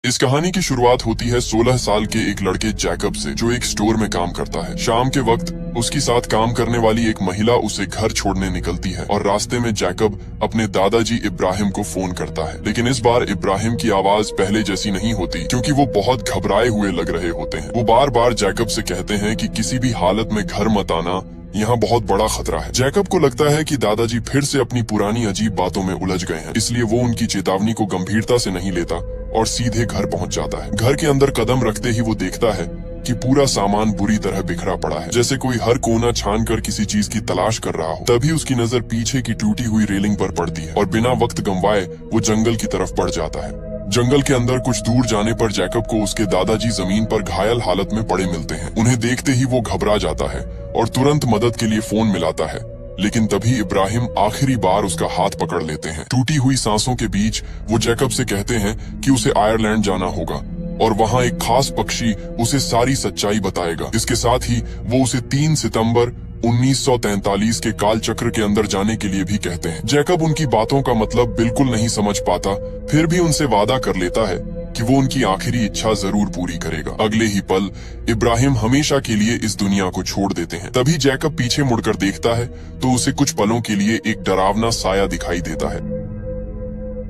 इस कहानी की शुरुआत होती है 16 साल के एक लड़के जैकब से, जो एक स्टोर में काम करता है। शाम के वक्त उसके साथ काम करने वाली एक महिला उसे घर छोड़ने निकलती है और रास्ते में जैकब अपने दादाजी इब्राहिम को फोन करता है। लेकिन इस बार इब्राहिम की आवाज पहले जैसी नहीं होती, क्योंकि वो बहुत घबराए हुए लग रहे होते हैं। वो बार बार जैकब से कहते हैं कि किसी भी हालत में घर मत आना, यहाँ बहुत बड़ा खतरा है। जैकब को लगता है कि दादाजी फिर से अपनी पुरानी अजीब बातों में उलझ गए हैं, इसलिए वो उनकी चेतावनी को गंभीरता से नहीं लेता और सीधे घर पहुंच जाता है। घर के अंदर कदम रखते ही वो देखता है कि पूरा सामान बुरी तरह बिखरा पड़ा है, जैसे कोई हर कोना छान कर किसी चीज की तलाश कर रहा हो। तभी उसकी नजर पीछे की टूटी हुई रेलिंग पर पड़ती है और बिना वक्त गंवाए वो जंगल की तरफ बढ़ जाता है। जंगल के अंदर कुछ दूर जाने पर जैकब को उसके दादाजी जमीन पर घायल हालत में पड़े मिलते हैं। उन्हें देखते ही वो घबरा जाता है और तुरंत मदद के लिए फोन मिलाता है। लेकिन तभी इब्राहिम आखिरी बार उसका हाथ पकड़ लेते हैं। टूटी हुई सांसों के बीच वो जैकब से कहते हैं कि उसे आयरलैंड जाना होगा और वहाँ एक खास पक्षी उसे सारी सच्चाई बताएगा। इसके साथ ही वो उसे 3 सितंबर 1943 के काल चक्र के अंदर जाने के लिए भी कहते हैं। जैकब उनकी बातों का मतलब बिल्कुल नहीं समझ पाता, फिर भी उनसे वादा कर लेता है कि वो उनकी आखिरी इच्छा जरूर पूरी करेगा। अगले ही पल इब्राहिम हमेशा के लिए इस दुनिया को छोड़ देते हैं। तभी जैकब पीछे मुड़कर देखता है तो उसे कुछ पलों के लिए एक डरावना साया दिखाई देता है।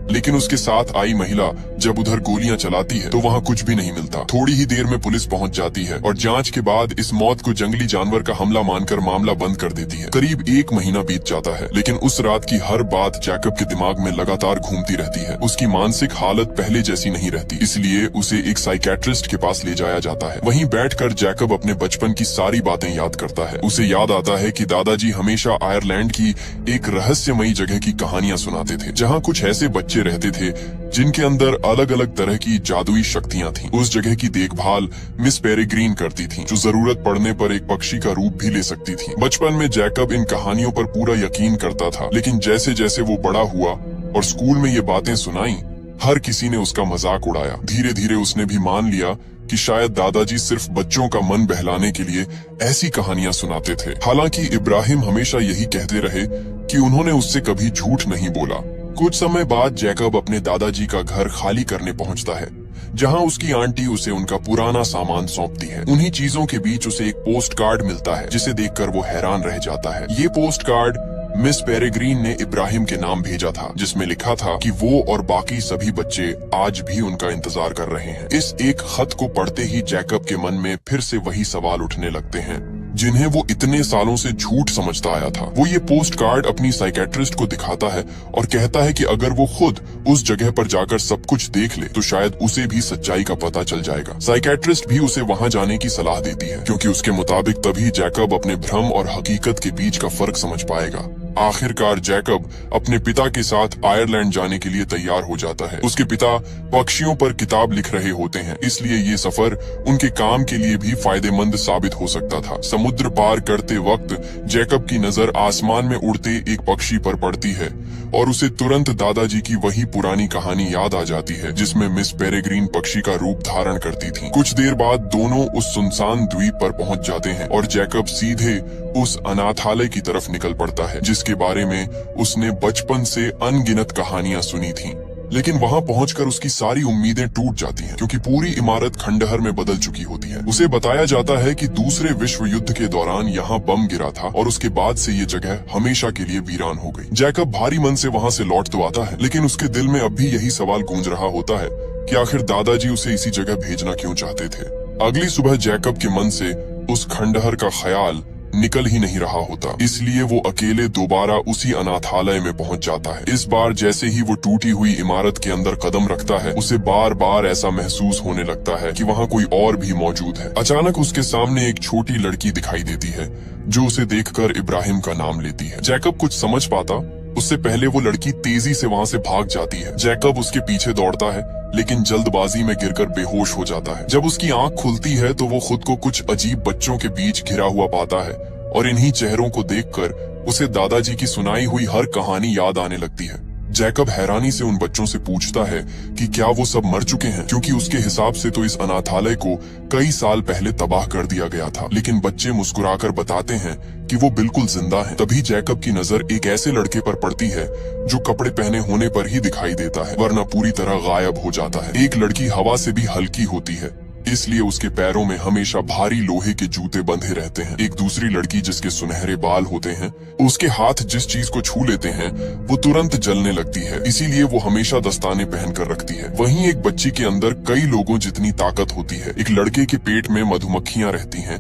लेकिन उसके साथ आई महिला जब उधर गोलियां चलाती है तो वहाँ कुछ भी नहीं मिलता। थोड़ी ही देर में पुलिस पहुंच जाती है और जांच के बाद इस मौत को जंगली जानवर का हमला मानकर मामला बंद कर देती है। करीब 1 महीना बीत जाता है, लेकिन उस रात की हर बात जैकब के दिमाग में लगातार घूमती रहती है। उसकी मानसिक हालत पहले जैसी नहीं रहती, इसलिए उसे एक साइकेट्रिस्ट के पास ले जाया जाता है। वहीं बैठकर जैकब अपने बचपन की सारी बातें याद करता है। उसे याद आता है कि दादाजी हमेशा आयरलैंड की एक रहस्यमयी जगह की कहानियां सुनाते थे, जहाँ कुछ ऐसे बच्चे रहते थे जिनके अंदर अलग अलग तरह की जादुई शक्तियां थीं। उस जगह की देखभाल मिस पेरेग्रीन करती थीं, जो जरूरत पड़ने पर एक पक्षी का रूप भी ले सकती थीं। बचपन में जैकब इन कहानियों पर पूरा यकीन करता था, लेकिन जैसे जैसे वो बड़ा हुआ और स्कूल में ये बातें सुनाई, हर किसी ने उसका मजाक उड़ाया। धीरे धीरे उसने भी मान लिया कि शायद दादाजी सिर्फ बच्चों का मन बहलाने के लिए ऐसी कहानियां सुनाते थे। हालांकि इब्राहिम हमेशा यही कहते रहे कि उन्होंने उससे कभी झूठ नहीं बोला। कुछ समय बाद जैकब अपने दादाजी का घर खाली करने पहुंचता है, जहां उसकी आंटी उसे उनका पुराना सामान सौंपती है। उन्हीं चीजों के बीच उसे एक पोस्ट कार्ड मिलता है, जिसे देखकर वो हैरान रह जाता है। ये पोस्ट कार्ड मिस पेरेग्रीन ने इब्राहिम के नाम भेजा था, जिसमें लिखा था कि वो और बाकी सभी बच्चे आज भी उनका इंतजार कर रहे हैं। इस एक खत को पढ़ते ही जैकब के मन में फिर से वही सवाल उठने लगते हैं, जिन्हें वो इतने सालों से झूठ समझता आया था। वो ये पोस्ट कार्ड अपनी साइकेट्रिस्ट को दिखाता है और कहता है कि अगर वो खुद उस जगह पर जाकर सब कुछ देख ले तो शायद उसे भी सच्चाई का पता चल जाएगा। साइकेट्रिस्ट भी उसे वहां जाने की सलाह देती है, क्योंकि उसके मुताबिक तभी जैकब अपने भ्रम और हकीकत के बीच का फर्क समझ पाएगा। आखिरकार जैकब अपने पिता के साथ आयरलैंड जाने के लिए तैयार हो जाता है। उसके पिता पक्षियों पर किताब लिख रहे होते हैं, इसलिए ये सफर उनके काम के लिए भी फायदेमंद साबित हो सकता था। समुद्र पार करते वक्त जैकब की नजर आसमान में उड़ते एक पक्षी पर पड़ती है और उसे तुरंत दादाजी की वही पुरानी कहानी याद आ जाती है, जिसमें मिस पेरेग्रीन पक्षी का रूप धारण करती थी। कुछ देर बाद दोनों उस सुनसान द्वीप पर पहुंच जाते हैं और जैकब सीधे उस अनाथालय की तरफ निकल पड़ता है, जिसके बारे में उसने बचपन से अनगिनत कहानियां सुनी थीं। लेकिन वहां पहुंचकर उसकी सारी उम्मीदें टूट जाती हैं, क्योंकि पूरी इमारत खंडहर में बदल चुकी होती है। उसे बताया जाता है कि दूसरे विश्व युद्ध के दौरान यहाँ बम गिरा था और उसके बाद से ये जगह हमेशा के लिए वीरान हो गई। जैकब भारी मन से वहां से लौट तो आता है, लेकिन उसके दिल में अब भी यही सवाल गूंज रहा होता है कि आखिर दादाजी उसे इसी जगह भेजना क्यों चाहते थे। अगली सुबह जैकब के मन से उस खंडहर का ख्याल निकल ही नहीं रहा होता, इसलिए वो अकेले दोबारा उसी अनाथालय में पहुंच जाता है। इस बार जैसे ही वो टूटी हुई इमारत के अंदर कदम रखता है, उसे बार बार ऐसा महसूस होने लगता है कि वहाँ कोई और भी मौजूद है। अचानक उसके सामने एक छोटी लड़की दिखाई देती है, जो उसे देखकर इब्राहिम का नाम लेती है। जैकब कुछ समझ पाता उससे पहले वो लड़की तेजी से वहाँ से भाग जाती है। जैकब उसके पीछे दौड़ता है, लेकिन जल्दबाजी में गिरकर बेहोश हो जाता है। जब उसकी आंख खुलती है तो वो खुद को कुछ अजीब बच्चों के बीच घिरा हुआ पाता है और इन्हीं चेहरों को देखकर उसे दादाजी की सुनाई हुई हर कहानी याद आने लगती है। जैकब हैरानी से उन बच्चों से पूछता है कि क्या वो सब मर चुके हैं, क्योंकि उसके हिसाब से तो इस अनाथालय को कई साल पहले तबाह कर दिया गया था। लेकिन बच्चे मुस्कुराकर बताते हैं कि वो बिल्कुल जिंदा हैं। तभी जैकब की नजर एक ऐसे लड़के पर पड़ती है जो कपड़े पहने होने पर ही दिखाई देता है, वरना पूरी तरह गायब हो जाता है। एक लड़की हवा से भी हल्की होती है, इसलिए उसके पैरों में हमेशा भारी लोहे के जूते बंधे रहते हैं। एक दूसरी लड़की जिसके सुनहरे बाल होते हैं, उसके हाथ जिस चीज को छू लेते हैं वो तुरंत जलने लगती है, इसीलिए वो हमेशा दस्ताने पहन कर रखती है। वहीं एक बच्ची के अंदर कई लोगों जितनी ताकत होती है। एक लड़के के पेट में मधुमक्खियां रहती हैं,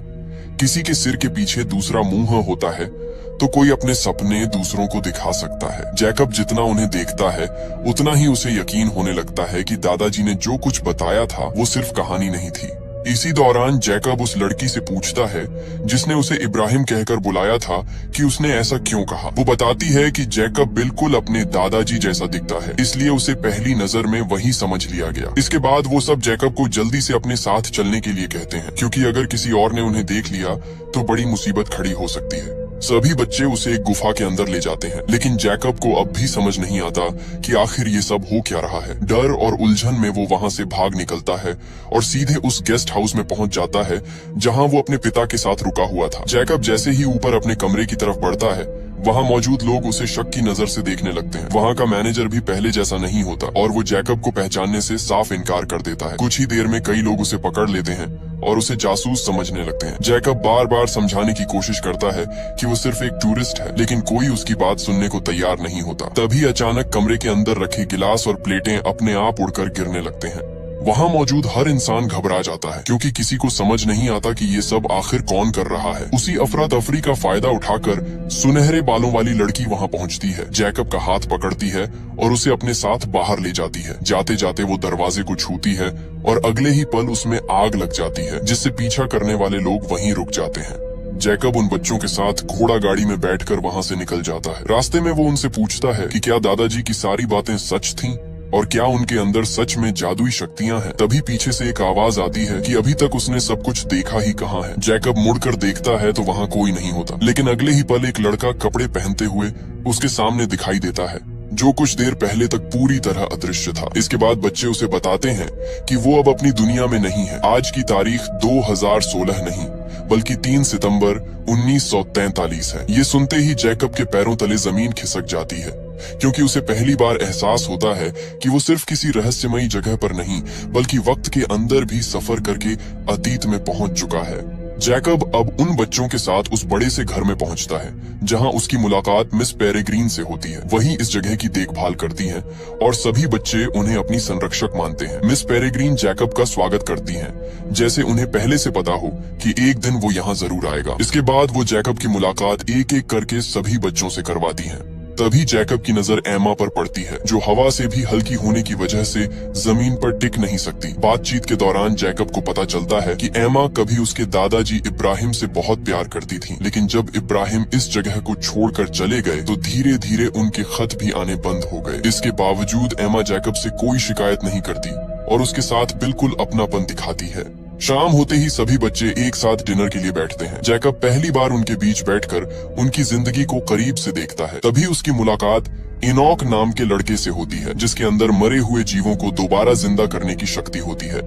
किसी के सिर के पीछे दूसरा मुंह होता है, तो कोई अपने सपने दूसरों को दिखा सकता है। जैकब जितना उन्हें देखता है उतना ही उसे यकीन होने लगता है कि दादाजी ने जो कुछ बताया था वो सिर्फ कहानी नहीं थी। इसी दौरान जैकब उस लड़की से पूछता है जिसने उसे इब्राहिम कहकर बुलाया था कि उसने ऐसा क्यों कहा। वो बताती है कि जैकब बिल्कुल अपने दादाजी जैसा दिखता है, इसलिए उसे पहली नजर में वही समझ लिया गया। इसके बाद वो सब जैकब को जल्दी से अपने साथ चलने के लिए कहते हैं, क्योंकि अगर किसी और ने उन्हें देख लिया तो बड़ी मुसीबत खड़ी हो सकती है। सभी बच्चे उसे एक गुफा के अंदर ले जाते हैं, लेकिन जैकब को अब भी समझ नहीं आता कि आखिर ये सब हो क्या रहा है। डर और उलझन में वो वहां से भाग निकलता है और सीधे उस गेस्ट हाउस में पहुंच जाता है जहां वो अपने पिता के साथ रुका हुआ था। जैकब जैसे ही ऊपर अपने कमरे की तरफ बढ़ता है, वहां मौजूद लोग उसे शक की नजर से देखने लगते हैं। वहां का मैनेजर भी पहले जैसा नहीं होता और वो जैकब को पहचानने से साफ इनकार कर देता है। कुछ ही देर में कई लोग उसे पकड़ लेते हैं और उसे जासूस समझने लगते हैं। जैकब बार बार समझाने की कोशिश करता है कि वो सिर्फ एक टूरिस्ट है, लेकिन कोई उसकी बात सुनने को तैयार नहीं होता। तभी अचानक कमरे के अंदर रखे गिलास और प्लेटें अपने आप उड़कर गिरने लगते हैं। वहां मौजूद हर इंसान घबरा जाता है, क्योंकि किसी को समझ नहीं आता कि ये सब आखिर कौन कर रहा है। उसी अफरा तफरी का फायदा उठाकर सुनहरे बालों वाली लड़की वहां पहुंचती है, जैकब का हाथ पकड़ती है और उसे अपने साथ बाहर ले जाती है। जाते जाते वो दरवाजे को छूती है और अगले ही पल उसमें आग लग जाती है, जिससे पीछा करने वाले लोग वहीं रुक जाते हैं। जैकब उन बच्चों के साथ घोड़ा गाड़ी में बैठकर वहां से निकल जाता है। रास्ते में वो उनसे पूछता है कि क्या दादाजी की सारी बातें सच थीं और क्या उनके अंदर सच में जादुई शक्तियां हैं। तभी पीछे से एक आवाज आती है कि अभी तक उसने सब कुछ देखा ही कहाँ है। जैकब मुड़कर देखता है तो वहां कोई नहीं होता, लेकिन अगले ही पल एक लड़का कपड़े पहनते हुए उसके सामने दिखाई देता है, जो कुछ देर पहले तक पूरी तरह अदृश्य था। इसके बाद बच्चे उसे बताते हैं कि वो अब अपनी दुनिया में नहीं है। आज की तारीख 2016 नहीं बल्कि 3 सितंबर 1943 है। ये सुनते ही जैकब के पैरों तले जमीन खिसक जाती है, क्योंकि उसे पहली बार एहसास होता है कि वो सिर्फ किसी रहस्यमयी जगह पर नहीं बल्कि वक्त के अंदर भी सफर करके अतीत में पहुंच चुका है। जैकब अब उन बच्चों के साथ उस बड़े से घर में पहुंचता है जहां उसकी मुलाकात मिस पेरेग्रीन से होती है। वही इस जगह की देखभाल करती हैं और सभी बच्चे उन्हें अपनी संरक्षक मानते हैं। मिस पेरेग्रीन जैकब का स्वागत करती हैं, जैसे उन्हें पहले से पता हो कि एक दिन वो यहाँ जरूर आएगा। इसके बाद वो जैकब की मुलाकात एक एक करके सभी बच्चों से करवाती हैं। तभी जैकब की नजर एमा पर पड़ती है, जो हवा से भी हल्की होने की वजह से जमीन पर टिक नहीं सकती। बातचीत के दौरान जैकब को पता चलता है कि एमा कभी उसके दादाजी इब्राहिम से बहुत प्यार करती थी, लेकिन जब इब्राहिम इस जगह को छोड़कर चले गए तो धीरे धीरे उनके खत भी आने बंद हो गए। इसके बावजूद एमा जैकब से कोई शिकायत नहीं करती और उसके साथ बिल्कुल अपनापन दिखाती है। शाम होते ही सभी बच्चे एक साथ डिनर के लिए बैठते हैं। जैकब पहली बार उनके बीच बैठकर उनकी जिंदगी को करीब से देखता है। तभी उसकी मुलाकात इनॉक नाम के लड़के से होती है, जिसके अंदर मरे हुए जीवों को दोबारा जिंदा करने की शक्ति होती है।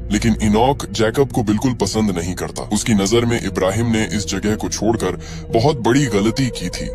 लेकिन इनॉक जैकब को बिल्कुल पसंद नहीं करता। उसकी नजर में इब्राहिम ने इस जगह को छोड़कर बहुत बड़ी गलती की थी,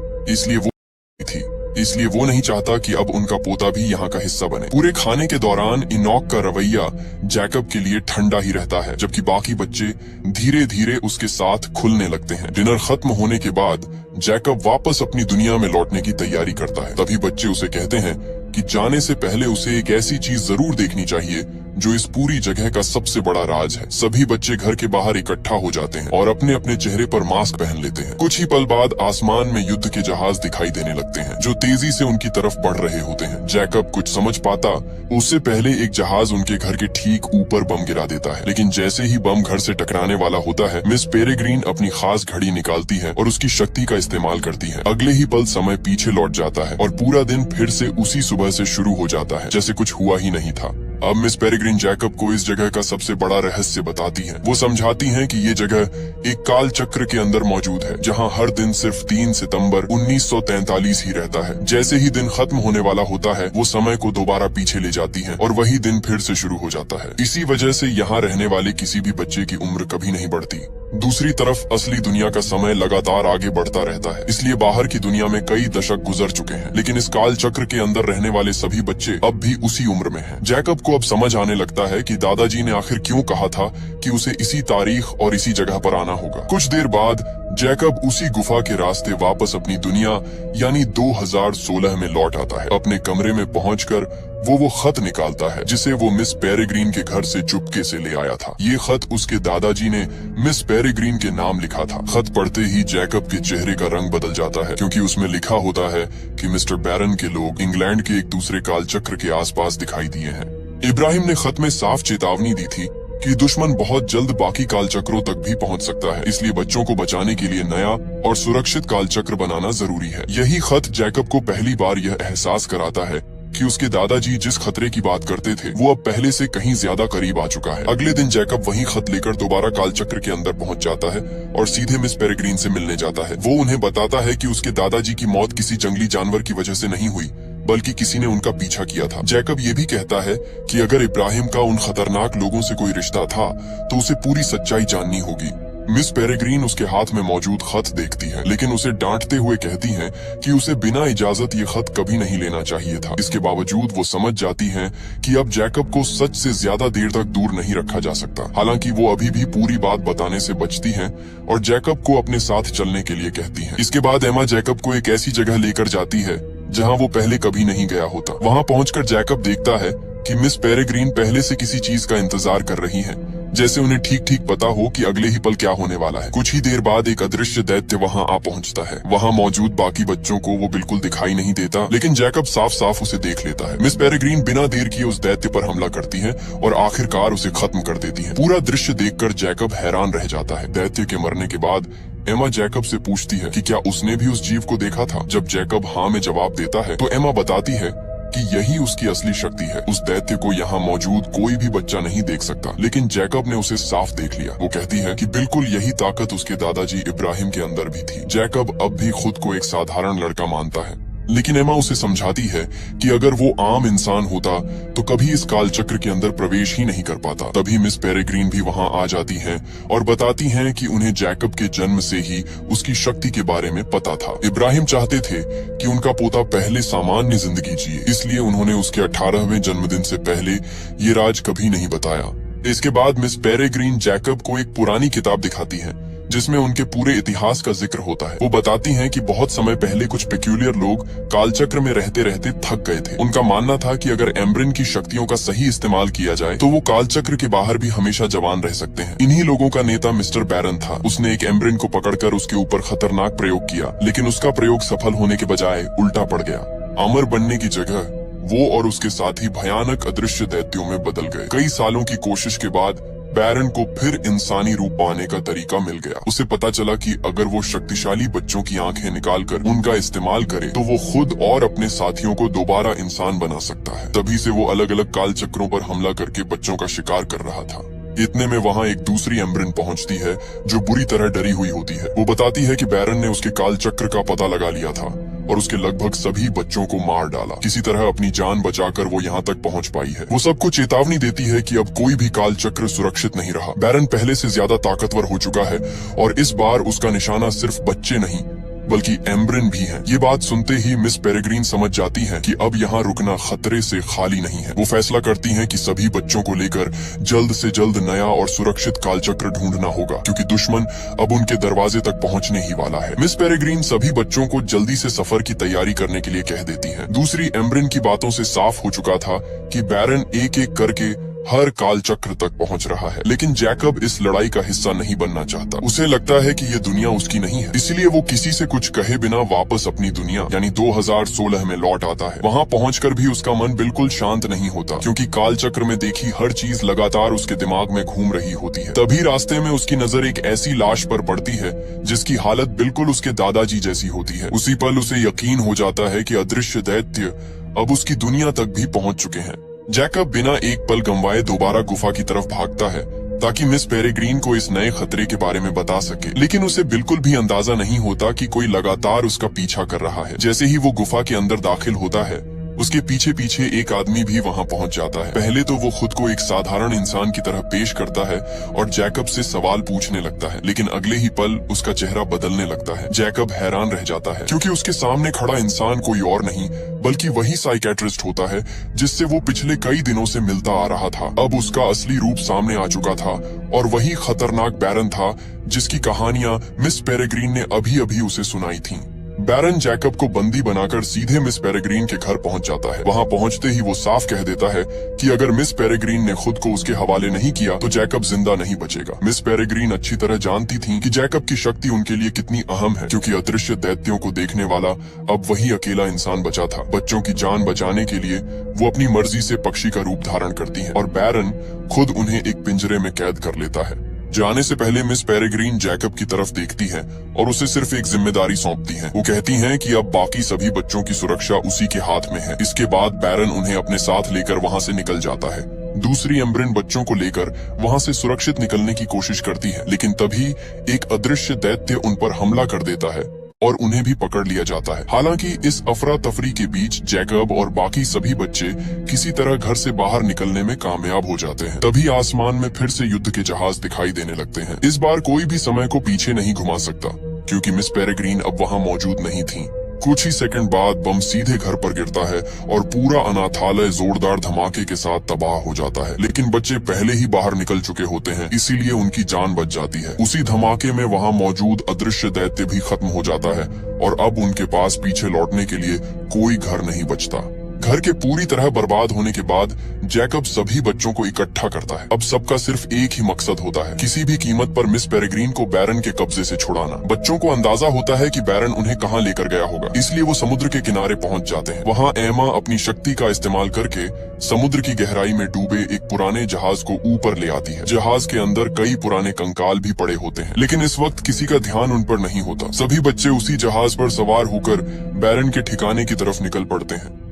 इसलिए वो नहीं चाहता कि अब उनका पोता भी यहाँ का हिस्सा बने। पूरे खाने के दौरान इनॉक का रवैया जैकब के लिए ठंडा ही रहता है, जबकि बाकी बच्चे धीरे धीरे उसके साथ खुलने लगते हैं। डिनर खत्म होने के बाद जैकब वापस अपनी दुनिया में लौटने की तैयारी करता है। तभी बच्चे उसे कहते हैं कि जाने से पहले उसे एक ऐसी चीज जरूर देखनी चाहिए जो इस पूरी जगह का सबसे बड़ा राज है। सभी बच्चे घर के बाहर इकट्ठा हो जाते हैं और अपने अपने चेहरे पर मास्क पहन लेते हैं। कुछ ही पल बाद आसमान में युद्ध के जहाज दिखाई देने लगते हैं, जो तेजी से उनकी तरफ बढ़ रहे होते हैं। जैकब कुछ समझ पाता उससे पहले एक जहाज उनके घर के ठीक ऊपर बम गिरा देता है, लेकिन जैसे ही बम घर से टकराने वाला होता है, मिस पेरेग्रीन अपनी खास घड़ी निकालती है और उसकी शक्ति का इस्तेमाल करती है। अगले ही पल समय पीछे लौट जाता है और पूरा दिन फिर से उसी सुबह से शुरू हो जाता है, जैसे कुछ हुआ ही नहीं था। अब मिस पेरेग्रीन जैकब को इस जगह का सबसे बड़ा रहस्य बताती हैं। वो समझाती हैं कि ये जगह एक काल चक्र के अंदर मौजूद है, जहां हर दिन सिर्फ 3 सितंबर 1943 ही रहता है। जैसे ही दिन खत्म होने वाला होता है, वो समय को दोबारा पीछे ले जाती है और वही दिन फिर से शुरू हो जाता है। इसी वजह से यहाँ रहने वाले किसी भी बच्चे की उम्र कभी नहीं बढ़ती। दूसरी तरफ असली दुनिया का समय लगातार आगे बढ़ता रहता है, इसलिए बाहर की दुनिया में कई दशक गुजर चुके हैं, लेकिन इस काल चक्र के अंदर रहने वाले सभी बच्चे अब भी उसी उम्र में हैं। जैकब को अब समझ आने लगता है कि दादाजी ने आखिर क्यों कहा था कि उसे इसी तारीख और इसी जगह पर आना होगा। कुछ देर बाद जैकब उसी गुफा के रास्ते वापस अपनी दुनिया यानी 2016 में लौट आता है। अपने कमरे में पहुंचकर वो खत निकालता है जिसे वो मिस पेरेग्रीन के घर से चुपके से ले आया था। ये खत उसके दादाजी ने मिस पेरेग्रीन के नाम लिखा था। खत पढ़ते ही जैकब के चेहरे का रंग बदल जाता है, क्योंकि उसमें लिखा होता है कि मिस्टर बैरन के लोग इंग्लैंड के एक दूसरे काल चक्र के आसपास दिखाई दिए हैं। इब्राहिम ने खत में साफ चेतावनी दी थी कि दुश्मन बहुत जल्द बाकी काल चक्रों तक भी पहुंच सकता है, इसलिए बच्चों को बचाने के लिए नया और सुरक्षित काल चक्र बनाना जरूरी है। यही खत जैकब को पहली बार यह एहसास कराता है कि उसके दादाजी जिस खतरे की बात करते थे वो अब पहले से कहीं ज्यादा करीब आ चुका है। अगले दिन जैकब वही खत लेकर दोबारा काल चक्र के अंदर पहुंच जाता है और सीधे मिस पेरेग्रीन से मिलने जाता है। वो उन्हें बताता है कि उसके दादाजी की मौत किसी जंगली जानवर की वजह से नहीं हुई, बल्कि किसी ने उनका पीछा किया था। जैकब ये भी कहता है कि अगर इब्राहिम का उन खतरनाक लोगों से कोई रिश्ता था तो उसे पूरी सच्चाई जाननी होगी। मिस पेरेग्रीन उसके हाथ में मौजूद खत देखती है, लेकिन उसे डांटते हुए कहती हैं कि उसे बिना इजाजत ये खत कभी नहीं लेना चाहिए था। इसके बावजूद वो समझ जाती हैं कि अब जैकब को सच से ज्यादा देर तक दूर नहीं रखा जा सकता। हालांकि वो अभी भी पूरी बात बताने से बचती हैं और जैकब को अपने साथ चलने के लिए कहती हैं। इसके बाद एमा जैकब को एक ऐसी जगह लेकर जाती है जहाँ वो पहले कभी नहीं गया होता। वहाँ पहुंचकर जैकब देखता है कि मिस पेरेग्रीन पहले से किसी चीज का इंतजार कर रही हैं, जैसे उन्हें ठीक ठीक पता हो कि अगले ही पल क्या होने वाला है। कुछ ही देर बाद एक अदृश्य दैत्य वहां आ पहुंचता है। वहां मौजूद बाकी बच्चों को वो बिल्कुल दिखाई नहीं देता, लेकिन जैकब साफ साफ उसे देख लेता है। मिस पेरेग्रीन बिना देर किए उस दैत्य पर हमला करती है और आखिरकार उसे खत्म कर देती है। पूरा दृश्य देखकर जैकब हैरान रह जाता है। दैत्य के मरने के बाद एमा जैकब से पूछती है कि क्या उसने भी उस जीव को देखा था। जब जैकब हाँ में जवाब देता है तो एमा बताती है कि यही उसकी असली शक्ति है। उस दैत्य को यहाँ मौजूद कोई भी बच्चा नहीं देख सकता, लेकिन जैकब ने उसे साफ देख लिया। वो कहती है कि बिल्कुल यही ताकत उसके दादाजी इब्राहिम के अंदर भी थी। जैकब अब भी खुद को एक साधारण लड़का मानता है, लेकिन एमा उसे समझाती है कि अगर वो आम इंसान होता तो कभी इस काल चक्र के अंदर प्रवेश ही नहीं कर पाता। तभी मिस पेरेग्रीन भी वहां आ जाती हैं और बताती हैं कि उन्हें जैकब के जन्म से ही उसकी शक्ति के बारे में पता था। इब्राहिम चाहते थे कि उनका पोता पहले सामान्य जिंदगी जिए, इसलिए उन्होंने उसके 18वें जन्मदिन से पहले ये राज कभी नहीं बताया। इसके बाद मिस पेरेग्रीन जैकब को एक पुरानी किताब दिखाती है जिसमें उनके पूरे इतिहास का जिक्र होता है। वो बताती हैं कि बहुत समय पहले कुछ पेक्यूलियर लोग कालचक्र में रहते रहते थक गए थे। उनका मानना था कि अगर एम्ब्रिन की शक्तियों का सही इस्तेमाल किया जाए तो वो कालचक्र के बाहर भी हमेशा जवान रह सकते हैं। इन्हीं लोगों का नेता मिस्टर बैरन था। उसने एक एम्ब्रिन को पकड़कर उसके ऊपर खतरनाक प्रयोग किया, लेकिन उसका प्रयोग सफल होने के बजाय उल्टा पड़ गया। अमर बनने की जगह वो और उसके साथी भयानक अदृश्य दैत्यों में बदल गए। कई सालों की कोशिश के बाद बैरन को फिर इंसानी रूप पाने का तरीका मिल गया। उसे पता चला कि अगर वो शक्तिशाली बच्चों की आंखें निकालकर उनका इस्तेमाल करे तो वो खुद और अपने साथियों को दोबारा इंसान बना सकता है। तभी से वो अलग अलग काल चक्रों पर हमला करके बच्चों का शिकार कर रहा था। इतने में वहाँ एक दूसरी एम्ब्रिन पहुँचती है जो बुरी तरह डरी हुई होती है। वो बताती है कि बैरन ने उसके काल चक्र का पता लगा लिया था और उसके लगभग सभी बच्चों को मार डाला। किसी तरह अपनी जान बचाकर वो यहाँ तक पहुँच पाई है। वो सबको चेतावनी देती है कि अब कोई भी काल चक्र सुरक्षित नहीं रहा। बैरन पहले से ज्यादा ताकतवर हो चुका है और इस बार उसका निशाना सिर्फ बच्चे नहीं बल्कि एम्ब्रिन भी हैं। ये बात सुनते ही मिस पेरेग्रीन समझ जाती हैं कि अब यहाँ रुकना खतरे से खाली नहीं है। वो फैसला करती हैं कि सभी बच्चों को लेकर जल्द से जल्द नया और सुरक्षित कालचक्र ढूंढना होगा, क्योंकि दुश्मन अब उनके दरवाजे तक पहुँचने ही वाला है। मिस पेरेग्रीन सभी बच्चों को जल्दी से सफर की तैयारी करने के लिए कह देती है। दूसरी एम्ब्रिन की बातों से साफ हो चुका था कि बैरन एक एक करके हर काल चक्र तक पहुंच रहा है, लेकिन जैकब इस लड़ाई का हिस्सा नहीं बनना चाहता। उसे लगता है कि ये दुनिया उसकी नहीं है, इसलिए वो किसी से कुछ कहे बिना वापस अपनी दुनिया यानी 2016 में लौट आता है। वहाँ पहुंचकर भी उसका मन बिल्कुल शांत नहीं होता, क्योंकि काल चक्र में देखी हर चीज लगातार उसके दिमाग में घूम रही होती है। तभी रास्ते में उसकी नजर एक ऐसी लाश पर पड़ती है जिसकी हालत बिल्कुल उसके दादाजी जैसी होती है। उसी पल उसे यकीन हो जाता है कि अदृश्य दैत्य अब उसकी दुनिया तक भी पहुंच चुके हैं। जैकब बिना एक पल गंवाए दोबारा गुफा की तरफ भागता है ताकि मिस पेरेग्रीन को इस नए खतरे के बारे में बता सके, लेकिन उसे बिल्कुल भी अंदाजा नहीं होता कि कोई लगातार उसका पीछा कर रहा है। जैसे ही वो गुफा के अंदर दाखिल होता है, उसके पीछे पीछे एक आदमी भी वहां पहुंच जाता है। पहले तो वो खुद को एक साधारण इंसान की तरह पेश करता है और जैकब से सवाल पूछने लगता है, लेकिन अगले ही पल उसका चेहरा बदलने लगता है। जैकब हैरान रह जाता है क्योंकि उसके सामने खड़ा इंसान कोई और नहीं बल्कि वही साइकेट्रिस्ट होता है जिससे वो पिछले कई दिनों से मिलता आ रहा था। अब उसका असली रूप सामने आ चुका था और वही खतरनाक बैरन था जिसकी कहानियां मिस पेरेग्रीन ने अभी अभी उसे सुनाई थी। बैरन जैकब को बंदी बनाकर सीधे मिस पेरेग्रीन के घर पहुंच जाता है। वहां पहुंचते ही वो साफ कह देता है कि अगर मिस पेरेग्रीन ने खुद को उसके हवाले नहीं किया तो जैकब जिंदा नहीं बचेगा। मिस पेरेग्रीन अच्छी तरह जानती थी कि जैकब की शक्ति उनके लिए कितनी अहम है, क्योंकि अदृश्य दैत्यों को देखने वाला अब वही अकेला इंसान बचा था। बच्चों की जान बचाने के लिए वो अपनी मर्जी से पक्षी का रूप धारण करती है और बैरन खुद उन्हें एक पिंजरे में कैद कर लेता है। जाने से पहले मिस पेरेग्रीन जैकब की तरफ देखती है और उसे सिर्फ एक जिम्मेदारी सौंपती है। वो कहती हैं कि अब बाकी सभी बच्चों की सुरक्षा उसी के हाथ में है। इसके बाद बैरन उन्हें अपने साथ लेकर वहां से निकल जाता है। दूसरी एम्ब्रिन बच्चों को लेकर वहां से सुरक्षित निकलने की कोशिश करती है, लेकिन तभी एक अदृश्य दैत्य उन पर हमला कर देता है और उन्हें भी पकड़ लिया जाता है। हालांकि इस अफरा तफरी के बीच जैकब और बाकी सभी बच्चे किसी तरह घर से बाहर निकलने में कामयाब हो जाते हैं। तभी आसमान में फिर से युद्ध के जहाज दिखाई देने लगते हैं। इस बार कोई भी समय को पीछे नहीं घुमा सकता क्योंकि मिस पेरेग्रीन अब वहां मौजूद नहीं थी। कुछ ही सेकंड बाद बम सीधे घर पर गिरता है और पूरा अनाथालय जोरदार धमाके के साथ तबाह हो जाता है, लेकिन बच्चे पहले ही बाहर निकल चुके होते हैं, इसीलिए उनकी जान बच जाती है। उसी धमाके में वहां मौजूद अदृश्य दैत्य भी खत्म हो जाता है और अब उनके पास पीछे लौटने के लिए कोई घर नहीं बचता। घर के पूरी तरह बर्बाद होने के बाद जैकब सभी बच्चों को इकट्ठा करता है। अब सबका सिर्फ एक ही मकसद होता है, किसी भी कीमत पर मिस पेरेग्रीन को बैरन के कब्जे से छुड़ाना। बच्चों को अंदाजा होता है कि बैरन उन्हें कहां लेकर गया होगा, इसलिए वो समुद्र के किनारे पहुंच जाते हैं। वहां एमा अपनी शक्ति का इस्तेमाल करके समुद्र की गहराई में डूबे एक पुराने जहाज को ऊपर ले आती है। जहाज के अंदर कई पुराने कंकाल भी पड़े होते हैं, लेकिन इस वक्त किसी का ध्यान उन पर नहीं होता। सभी बच्चे उसी जहाज पर सवार होकर बैरन के ठिकाने की तरफ निकल पड़ते हैं।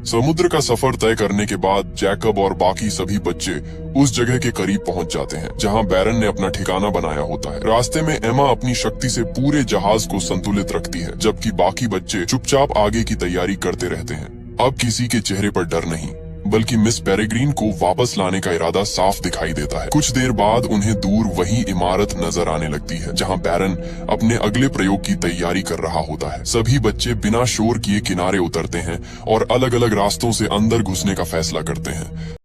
समुद्र का सफर तय करने के बाद जैकब और बाकी सभी बच्चे उस जगह के करीब पहुंच जाते हैं जहां बैरन ने अपना ठिकाना बनाया होता है। रास्ते में एमा अपनी शक्ति से पूरे जहाज को संतुलित रखती है, जबकि बाकी बच्चे चुपचाप आगे की तैयारी करते रहते हैं। अब किसी के चेहरे पर डर नहीं, बल्कि मिस पेरेग्रीन को वापस लाने का इरादा साफ दिखाई देता है। कुछ देर बाद उन्हें दूर वही इमारत नजर आने लगती है जहां बैरन अपने अगले प्रयोग की तैयारी कर रहा होता है। सभी बच्चे बिना शोर किए किनारे उतरते हैं और अलग अलग रास्तों से अंदर घुसने का फैसला करते हैं।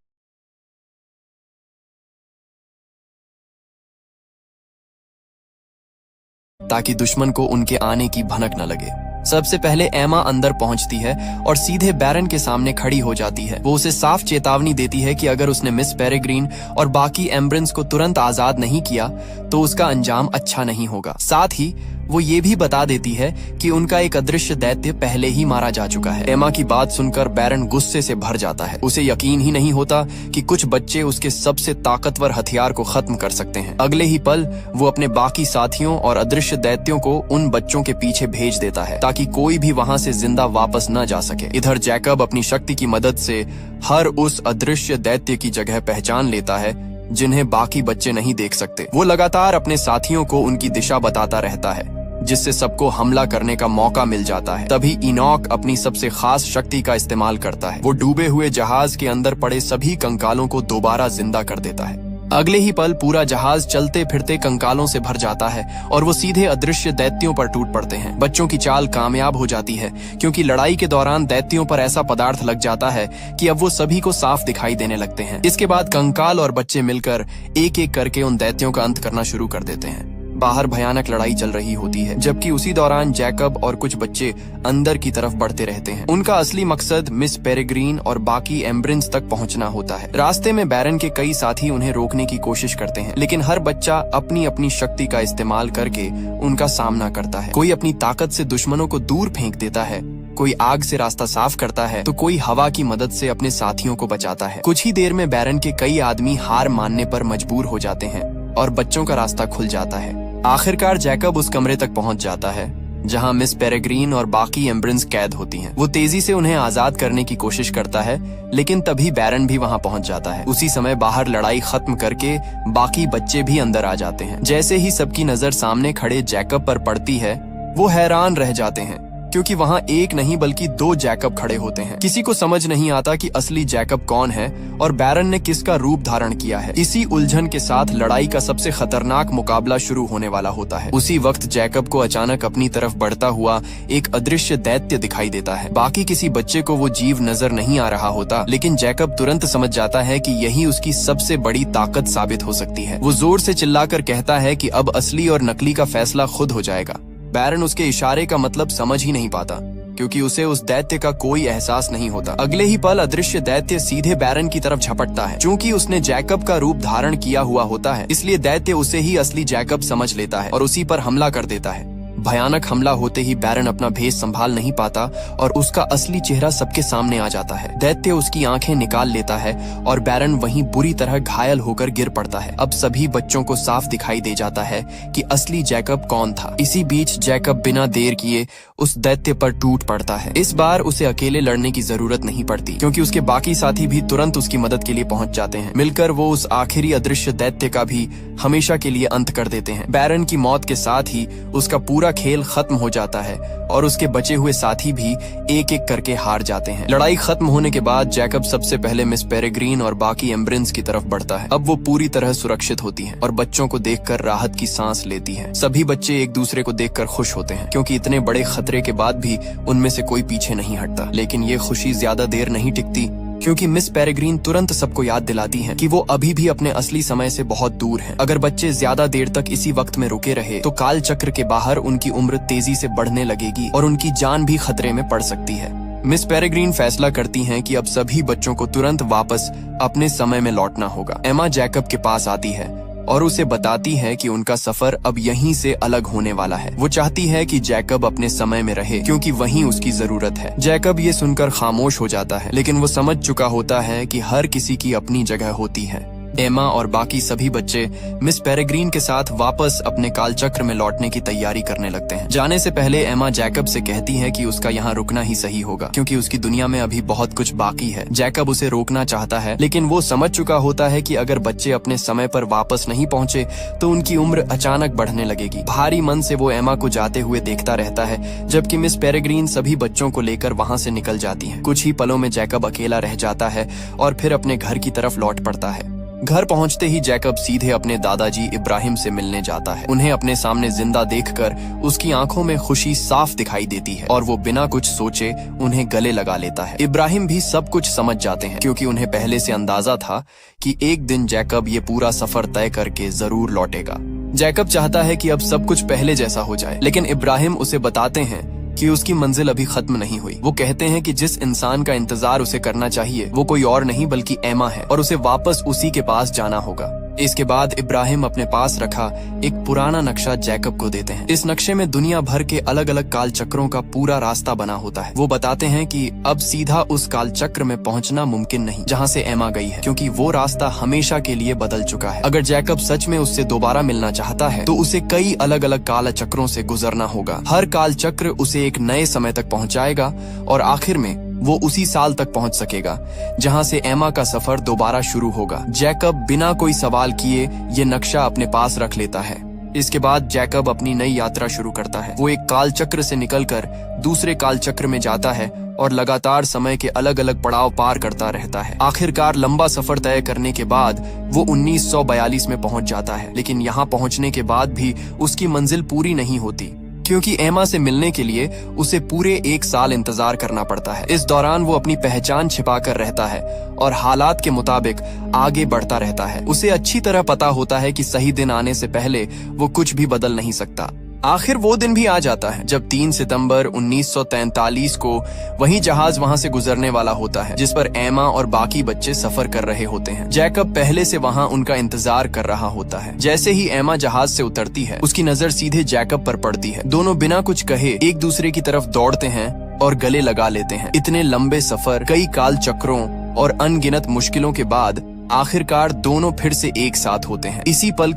ताकि दुश्मन को उनके आने की भनक न लगे। सबसे पहले एमा अंदर पहुंचती है और सीधे बैरन के सामने खड़ी हो जाती है। वो उसे साफ चेतावनी देती है कि अगर उसने मिस पेरेग्रीन और बाकी एम्ब्रिन्स को तुरंत आजाद नहीं किया तो उसका अंजाम अच्छा नहीं होगा। साथ ही वो ये भी बता देती है कि उनका एक अदृश्य दैत्य पहले ही मारा जा चुका है। एमा की बात सुनकर बैरन गुस्से से भर जाता है। उसे यकीन ही नहीं होता कि कुछ बच्चे उसके सबसे ताकतवर हथियार को खत्म कर सकते हैं। अगले ही पल वो अपने बाकी साथियों और अदृश्य दैत्यों को उन बच्चों के पीछे भेज देता है ताकि कोई भी वहां से जिंदा वापस न जा सके। इधर जैकब अपनी शक्ति की मदद से हर उस अदृश्य दैत्य की जगह पहचान लेता है जिन्हें बाकी बच्चे नहीं देख सकते। वो लगातार अपने साथियों को उनकी दिशा बताता रहता है जिससे सबको हमला करने का मौका मिल जाता है। तभी इनॉक अपनी सबसे खास शक्ति का इस्तेमाल करता है। वो डूबे हुए जहाज के अंदर पड़े सभी कंकालों को दोबारा जिंदा कर देता है। अगले ही पल पूरा जहाज चलते फिरते कंकालों से भर जाता है और वो सीधे अदृश्य दैत्यों पर टूट पड़ते हैं। बच्चों की चाल कामयाब हो जाती है क्योंकि लड़ाई के दौरान दैत्यों पर ऐसा पदार्थ लग जाता है कि अब वो सभी को साफ दिखाई देने लगते हैं। इसके बाद कंकाल और बच्चे मिलकर एक एक करके उन दैत्यों का अंत करना शुरू कर देते हैं। बाहर भयानक लड़ाई चल रही होती है, जबकि उसी दौरान जैकब और कुछ बच्चे अंदर की तरफ बढ़ते रहते हैं। उनका असली मकसद मिस पेरेग्रीन और बाकी एम्ब्रिन्स तक पहुंचना होता है। रास्ते में बैरन के कई साथी उन्हें रोकने की कोशिश करते हैं, लेकिन हर बच्चा अपनी अपनी शक्ति का इस्तेमाल करके उनका सामना करता है। कोई अपनी ताकत से दुश्मनों को दूर फेंक देता है, कोई आग से रास्ता साफ करता है, तो कोई हवा की मदद से अपने साथियों को बचाता है। कुछ ही देर में बैरन के कई आदमी हार मानने पर मजबूर हो जाते हैं और बच्चों का रास्ता खुल जाता है। आखिरकार जैकब उस कमरे तक पहुंच जाता है जहां मिस पेरेग्रीन और बाकी एम्ब्रेंस कैद होती हैं। वो तेजी से उन्हें आजाद करने की कोशिश करता है, लेकिन तभी बैरन भी वहां पहुंच जाता है। उसी समय बाहर लड़ाई खत्म करके बाकी बच्चे भी अंदर आ जाते हैं। जैसे ही सबकी नजर सामने खड़े जैकब पर पड़ती है, वो हैरान रह जाते हैं क्योंकि वहां एक नहीं बल्कि 2 जैकब खड़े होते हैं। किसी को समझ नहीं आता कि असली जैकब कौन है और बैरन ने किसका रूप धारण किया है। इसी उलझन के साथ लड़ाई का सबसे खतरनाक मुकाबला शुरू होने वाला होता है। उसी वक्त जैकब को अचानक अपनी तरफ बढ़ता हुआ एक अदृश्य दैत्य दिखाई देता है। बाकी किसी बच्चे को वो जीव नजर नहीं आ रहा होता, लेकिन जैकब तुरंत समझ जाता है कि यही उसकी सबसे बड़ी ताकत साबित हो सकती है। वो जोर से चिल्लाकर कहता है कि अब असली और नकली का फैसला खुद हो जाएगा। बैरन उसके इशारे का मतलब समझ ही नहीं पाता क्योंकि उसे उस दैत्य का कोई एहसास नहीं होता। अगले ही पल अदृश्य दैत्य सीधे बैरन की तरफ झपटता है। चूंकि उसने जैकब का रूप धारण किया हुआ होता है, इसलिए दैत्य उसे ही असली जैकब समझ लेता है और उसी पर हमला कर देता है। भयानक हमला होते ही बैरन अपना भेष संभाल नहीं पाता और उसका असली चेहरा सबके सामने आ जाता है। दैत्य उसकी आंखें निकाल लेता है और बैरन वहीं बुरी तरह घायल होकर गिर पड़ता है। अब सभी बच्चों को साफ दिखाई दे जाता है कि असली जैकब कौन था। इसी बीच जैकब बिना देर किए उस दैत्य पर टूट पड़ता है। इस बार उसे अकेले लड़ने की जरूरत नहीं पड़ती क्योंकि उसके बाकी साथी भी तुरंत उसकी मदद के लिए पहुंच जाते हैं। मिलकर वो उस आखिरी अदृश्य दैत्य का भी हमेशा के लिए अंत कर देते हैं। बैरन की मौत के साथ ही उसका पूरा खेल खत्म हो जाता है और उसके बचे हुए साथी भी एक एक करके हार जाते हैं। लड़ाई खत्म होने के बाद जैकब सबसे पहले मिस पेरेग्रीन और बाकी एम्ब्रेंस की तरफ बढ़ता है। अब वो पूरी तरह सुरक्षित होती हैं और बच्चों को देखकर राहत की सांस लेती हैं। सभी बच्चे एक दूसरे को देखकर खुश होते हैं क्योंकि इतने बड़े खतरे के बाद भी उनमें से कोई पीछे नहीं हटता। लेकिन ये खुशी ज्यादा देर नहीं टिकती क्योंकि मिस पेरेग्रीन तुरंत सबको याद दिलाती हैं कि वो अभी भी अपने असली समय से बहुत दूर हैं। अगर बच्चे ज्यादा देर तक इसी वक्त में रुके रहे तो काल चक्र के बाहर उनकी उम्र तेजी से बढ़ने लगेगी और उनकी जान भी खतरे में पड़ सकती है। मिस पेरेग्रीन फैसला करती हैं कि अब सभी बच्चों को तुरंत वापस अपने समय में लौटना होगा। एमा जैकब के पास आती है और उसे बताती है कि उनका सफर अब यहीं से अलग होने वाला है। वो चाहती है कि जैकब अपने समय में रहे क्योंकि वहीं उसकी जरूरत है। जैकब ये सुनकर खामोश हो जाता है, लेकिन वो समझ चुका होता है कि हर किसी की अपनी जगह होती है। एमा और बाकी सभी बच्चे मिस पेरेग्रीन के साथ वापस अपने कालचक्र में लौटने की तैयारी करने लगते हैं। जाने से पहले एमा जैकब से कहती है कि उसका यहाँ रुकना ही सही होगा क्योंकि उसकी दुनिया में अभी बहुत कुछ बाकी है। जैकब उसे रोकना चाहता है, लेकिन वो समझ चुका होता है कि अगर बच्चे अपने समय पर वापस नहीं पहुँचे तो उनकी उम्र अचानक बढ़ने लगेगी। भारी मन से वो एमा को जाते हुए देखता रहता है जबकि मिस पेरेग्रीन सभी बच्चों को लेकर वहाँ से निकल जाती है। कुछ ही पलों में जैकब अकेला रह जाता है और फिर अपने घर की तरफ लौट पड़ता है। घर पहुंचते ही जैकब सीधे अपने दादाजी इब्राहिम से मिलने जाता है। उन्हें अपने सामने जिंदा देखकर उसकी आंखों में खुशी साफ दिखाई देती है और वो बिना कुछ सोचे उन्हें गले लगा लेता है। इब्राहिम भी सब कुछ समझ जाते हैं क्योंकि उन्हें पहले से अंदाजा था कि एक दिन जैकब ये पूरा सफर तय करके जरूर लौटेगा। जैकब चाहता है कि अब सब कुछ पहले जैसा हो जाए, लेकिन इब्राहिम उसे बताते हैं कि उसकी मंजिल अभी खत्म नहीं हुई। वो कहते हैं कि जिस इंसान का इंतजार उसे करना चाहिए वो कोई और नहीं बल्कि एमा है और उसे वापस उसी के पास जाना होगा। इसके बाद इब्राहिम अपने पास रखा एक पुराना नक्शा जैकब को देते हैं। इस नक्शे में दुनिया भर के अलग अलग काल चक्रों का पूरा रास्ता बना होता है। वो बताते हैं कि अब सीधा उस काल चक्र में पहुंचना मुमकिन नहीं जहां से एमा गई है, क्योंकि वो रास्ता हमेशा के लिए बदल चुका है। अगर जैकब सच में उससे दोबारा मिलना चाहता है तो उसे कई अलग अलग काल चक्रों से गुजरना होगा। हर काल चक्र उसे एक नए समय तक पहुंचाएगा और आखिर में वो उसी साल तक पहुंच सकेगा जहां से एमा का सफर दोबारा शुरू होगा। जैकब बिना कोई सवाल किए ये नक्शा अपने पास रख लेता है। इसके बाद जैकब अपनी नई यात्रा शुरू करता है। वो एक काल चक्र से निकलकर दूसरे काल चक्र में जाता है और लगातार समय के अलग अलग पड़ाव पार करता रहता है। आखिरकार लंबा सफर तय करने के बाद वो 1942 में पहुंच जाता है, लेकिन यहाँ पहुंचने के बाद भी उसकी मंजिल पूरी नहीं होती क्योंकि एमा से मिलने के लिए उसे पूरे 1 साल इंतजार करना पड़ता है। इस दौरान वो अपनी पहचान छिपाकर रहता है और हालात के मुताबिक आगे बढ़ता रहता है। उसे अच्छी तरह पता होता है कि सही दिन आने से पहले वो कुछ भी बदल नहीं सकता। आखिर वो दिन भी आ जाता है जब 3 सितंबर 1943 को वही जहाज वहां से गुजरने वाला होता है जिस पर एमा और बाकी बच्चे सफर कर रहे होते हैं। जैकब पहले से वहां उनका इंतजार कर रहा होता है। जैसे ही एमा जहाज से उतरती है उसकी नजर सीधे जैकब पर पड़ती है। दोनों बिना कुछ कहे एक दूसरे की तरफ दौड़ते हैं और गले लगा लेते हैं। इतने लंबे सफर, कई काल चक्रों और अनगिनत मुश्किलों के बाद आखिरकार दोनों फिर से एक साथ होते हैं। इसी पल